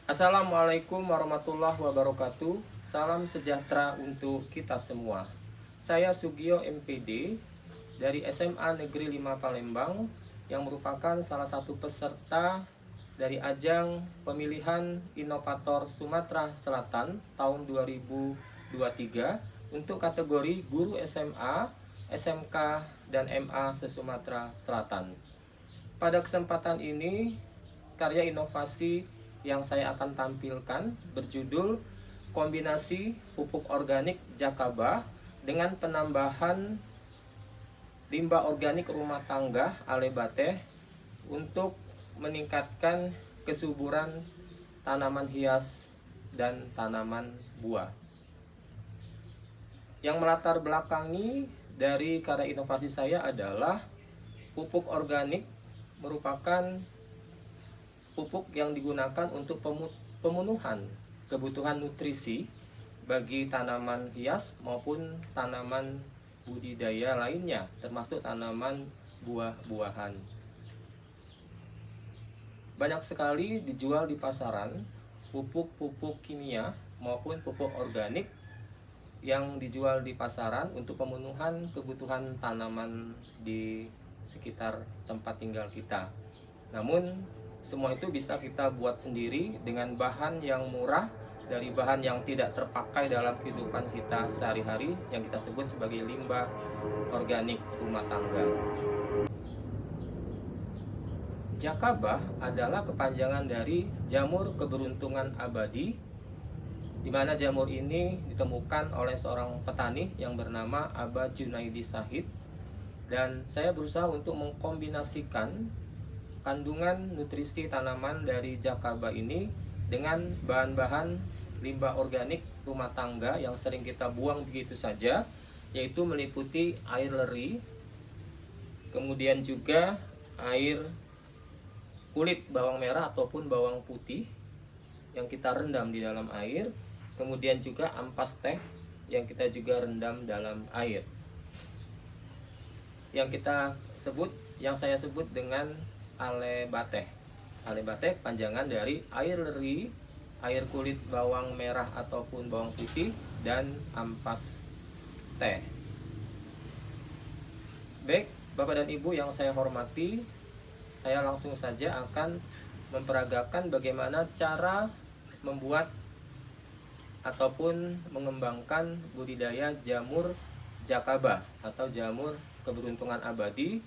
Assalamualaikum warahmatullahi wabarakatuh. Salam sejahtera untuk kita semua. Saya Sugio MPD dari SMA Negeri 5 Palembang yang merupakan salah satu peserta dari ajang pemilihan inovator Sumatera Selatan tahun 2023 untuk kategori guru SMA, SMK, dan MA se-Sumatera Selatan. Pada kesempatan ini, karya inovasi yang saya akan tampilkan berjudul kombinasi pupuk organik Jakaba dengan penambahan limbah organik rumah tangga Alebate untuk meningkatkan kesuburan tanaman hias dan tanaman buah. Yang melatar belakangi dari karya inovasi saya adalah pupuk organik merupakan pupuk yang digunakan untuk pemenuhan kebutuhan nutrisi bagi tanaman hias maupun tanaman budidaya lainnya, termasuk tanaman buah-buahan. Banyak sekali dijual di pasaran pupuk-pupuk kimia maupun pupuk organik yang dijual di pasaran untuk pemenuhan kebutuhan tanaman di sekitar tempat tinggal kita. Namun semua itu bisa kita buat sendiri dengan bahan yang murah, dari bahan yang tidak terpakai dalam kehidupan kita sehari-hari, yang kita sebut sebagai limbah organik rumah tangga. Jakaba adalah kepanjangan dari jamur keberuntungan abadi, di mana jamur ini ditemukan oleh seorang petani yang bernama Aba Junaidi Sahid, dan saya berusaha untuk mengkombinasikan kandungan nutrisi tanaman dari Jakaba ini dengan bahan-bahan limbah organik rumah tangga yang sering kita buang begitu saja, yaitu meliputi air leri, kemudian juga air kulit bawang merah ataupun bawang putih yang kita rendam di dalam air, kemudian juga ampas teh yang kita juga rendam dalam air. Yang saya sebut dengan Alebate. Alebate panjangan dari air leri, air kulit bawang merah ataupun bawang putih, dan ampas teh. Baik, Bapak dan Ibu yang saya hormati, saya langsung saja akan memperagakan bagaimana cara membuat ataupun mengembangkan budidaya jamur Jakaba atau jamur keberuntungan abadi,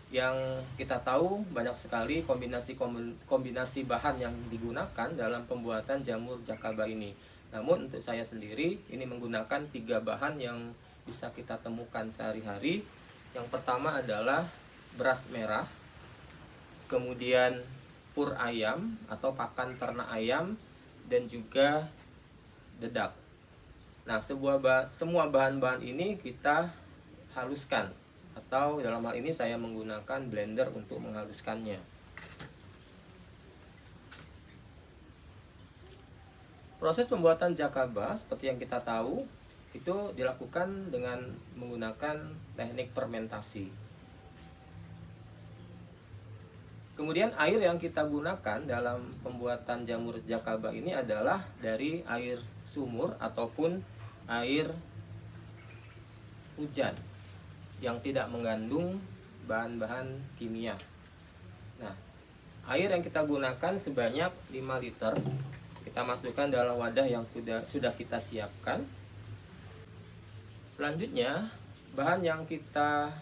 yang kita tahu banyak sekali kombinasi bahan yang digunakan dalam pembuatan jamur Jakaba ini. Namun untuk saya sendiri ini menggunakan 3 bahan yang bisa kita temukan sehari-hari. Yang pertama adalah beras merah, kemudian pur ayam atau pakan ternak ayam, dan juga dedak. Nah, semua bahan-bahan ini kita haluskan, atau dalam hal ini saya menggunakan blender untuk menghaluskannya. Proses pembuatan Jakaba seperti yang kita tahu itu dilakukan dengan menggunakan teknik fermentasi. Kemudian air yang kita gunakan dalam pembuatan jamur Jakaba ini adalah dari air sumur ataupun air hujan yang tidak mengandung bahan-bahan kimia. Nah, air yang kita gunakan sebanyak 5 liter. Kita masukkan dalam wadah yang sudah kita siapkan. Selanjutnya, bahan yang kita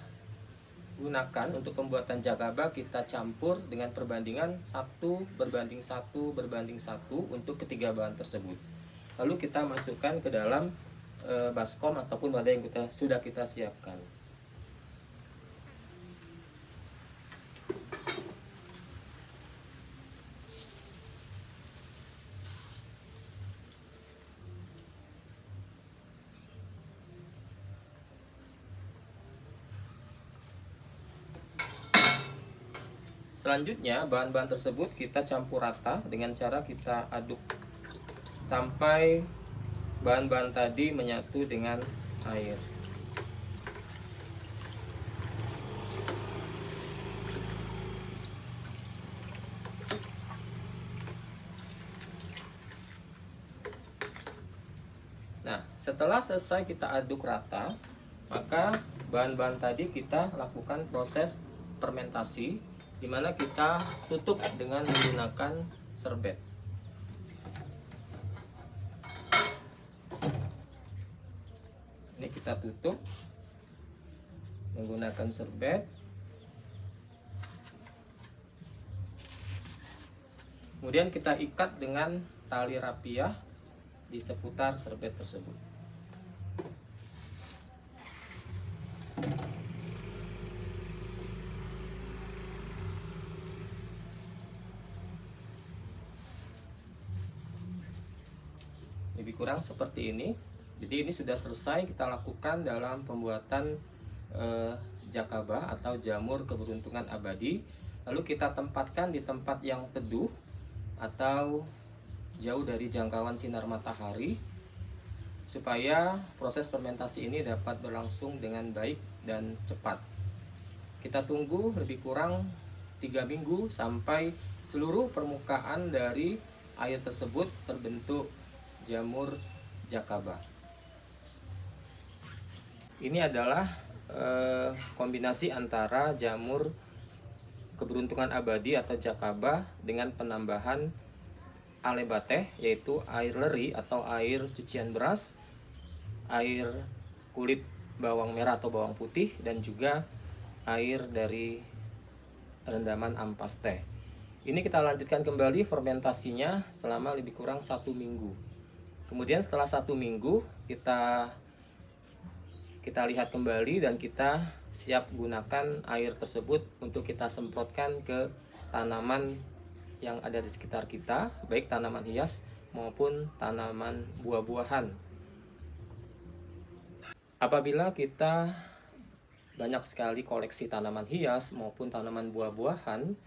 gunakan untuk pembuatan Jakaba kita campur dengan perbandingan 1:1:1 untuk ketiga bahan tersebut. Lalu kita masukkan ke dalam baskom ataupun wadah yang sudah kita siapkan. Selanjutnya bahan-bahan tersebut kita campur rata dengan cara kita aduk sampai bahan-bahan tadi menyatu dengan air. Setelah selesai kita aduk rata, maka bahan-bahan tadi kita lakukan proses fermentasi, di mana kita tutup dengan menggunakan serbet. Ini kita tutup menggunakan serbet. Kemudian kita ikat dengan tali rapiah di seputar serbet tersebut. Lebih kurang seperti ini. Jadi ini sudah selesai kita lakukan dalam pembuatan jakabah atau jamur keberuntungan abadi. Lalu kita tempatkan di tempat yang teduh atau jauh dari jangkauan sinar matahari, supaya proses fermentasi ini dapat berlangsung dengan baik dan cepat. Kita tunggu lebih kurang 3 minggu sampai seluruh permukaan dari air tersebut terbentuk jamur jakabah. Ini adalah kombinasi antara jamur keberuntungan abadi atau jakabah dengan penambahan alebateh, yaitu air leri atau air cucian beras, air kulit bawang merah atau bawang putih, dan juga air dari rendaman ampas teh. Ini kita lanjutkan kembali fermentasinya selama lebih kurang 1 minggu. Kemudian setelah 1 minggu kita lihat kembali dan kita siap gunakan air tersebut untuk kita semprotkan ke tanaman yang ada di sekitar kita, baik tanaman hias maupun tanaman buah-buahan. Apabila kita banyak sekali koleksi tanaman hias maupun tanaman buah-buahan,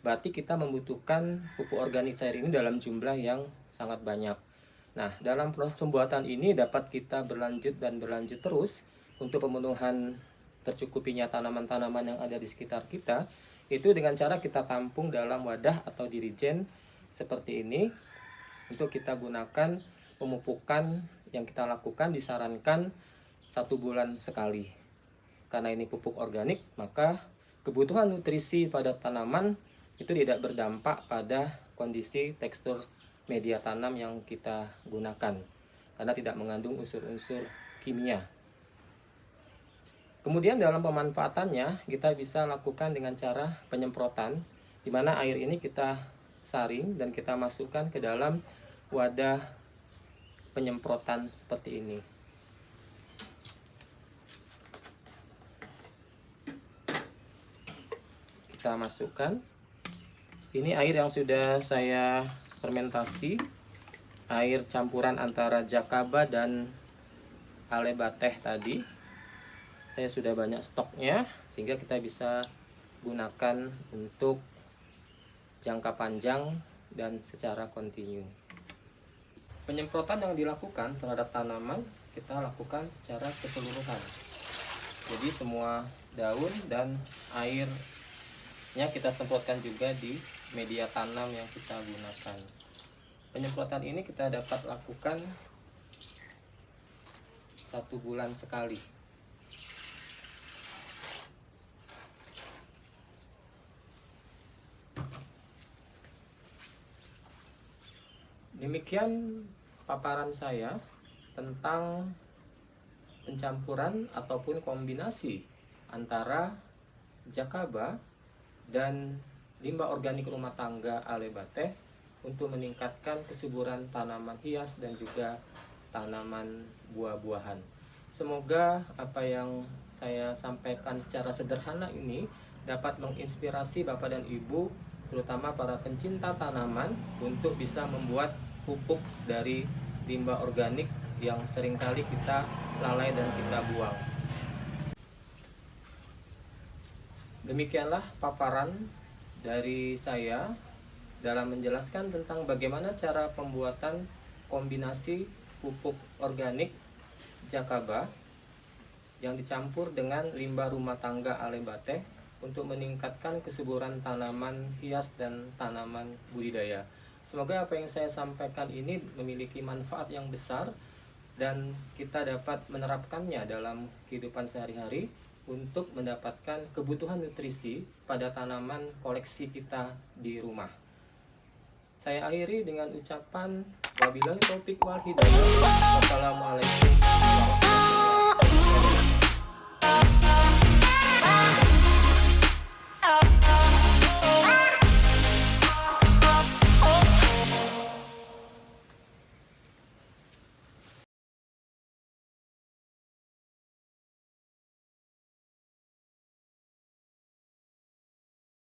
berarti kita membutuhkan pupuk organik cair ini dalam jumlah yang sangat banyak. Nah, dalam proses pembuatan ini dapat kita berlanjut terus untuk pemenuhan tercukupinya tanaman-tanaman yang ada di sekitar kita, itu dengan cara kita tampung dalam wadah atau dirijen seperti ini. Untuk kita gunakan pemupukan yang kita lakukan disarankan 1 bulan sekali. Karena ini pupuk organik, maka kebutuhan nutrisi pada tanaman itu tidak berdampak pada kondisi tekstur media tanam yang kita gunakan, karena tidak mengandung unsur-unsur kimia. Kemudian dalam pemanfaatannya kita bisa lakukan dengan cara penyemprotan, di mana air ini kita saring dan kita masukkan ke dalam wadah penyemprotan seperti ini. Kita masukkan. Ini air yang sudah saya fermentasi, air campuran antara jakabah dan alebateh tadi. Saya sudah banyak stoknya sehingga kita bisa gunakan untuk jangka panjang dan secara kontinu. Penyemprotan yang dilakukan terhadap tanaman kita lakukan secara keseluruhan. Jadi semua daun dan airnya kita semprotkan juga di media tanam yang kita gunakan. Penyemprotan ini kita dapat lakukan 1 bulan sekali. Demikian paparan saya tentang pencampuran ataupun kombinasi antara jakabah dan limbah organik rumah tangga alebateh untuk meningkatkan kesuburan tanaman hias dan juga tanaman buah-buahan. Semoga apa yang saya sampaikan secara sederhana ini dapat menginspirasi Bapak dan Ibu, terutama para pencinta tanaman, untuk bisa membuat pupuk dari limbah organik yang seringkali kita lalai dan kita buang. Demikianlah paparan dari saya dalam menjelaskan tentang bagaimana cara pembuatan kombinasi pupuk organik jakabah yang dicampur dengan limbah rumah tangga alebateh untuk meningkatkan kesuburan tanaman hias dan tanaman budidaya. Semoga apa yang saya sampaikan ini memiliki manfaat yang besar dan kita dapat menerapkannya dalam kehidupan sehari-hari untuk mendapatkan kebutuhan nutrisi pada tanaman koleksi kita di rumah. Saya akhiri dengan ucapan wabillahi taufik wal hidayah. Wassalamualaikum warahmatullahi wabarakatuh.